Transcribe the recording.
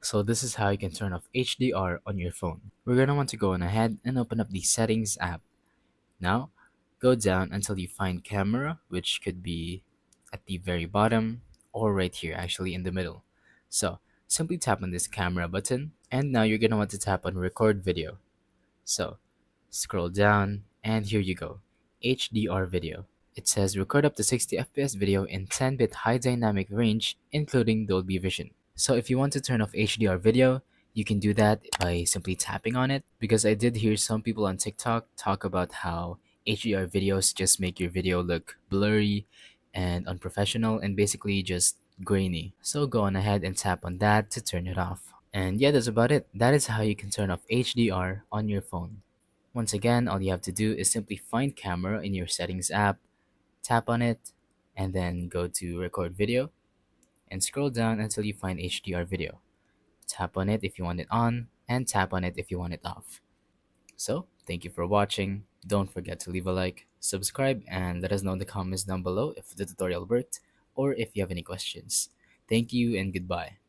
So this is how you can turn off HDR on your phone. We're gonna want to go on ahead and open up the settings app. Now, go down until you find camera, which could be at the very bottom or right here, actually in the middle. So simply tap on this camera button, and now you're gonna want to tap on record video. So scroll down, and here you go, HDR video. It says record up to 60 FPS video in 10-bit high dynamic range, including Dolby Vision. So if you want to turn off HDR video, you can do that by simply tapping on it, because I did hear some people on TikTok talk about how HDR videos just make your video look blurry and unprofessional and basically just grainy. So go on ahead and tap on that to turn it off. And yeah, that's about it. That is how you can turn off HDR on your phone. Once again, all you have to do is simply find camera in your settings app, tap on it, and then go to record video and scroll down until you find HDR video. Tap on it if you want it on, and tap on it if you want it off. So, thank you for watching. Don't forget to leave a like, subscribe, and let us know in the comments down below if the tutorial worked or if you have any questions. Thank you and goodbye.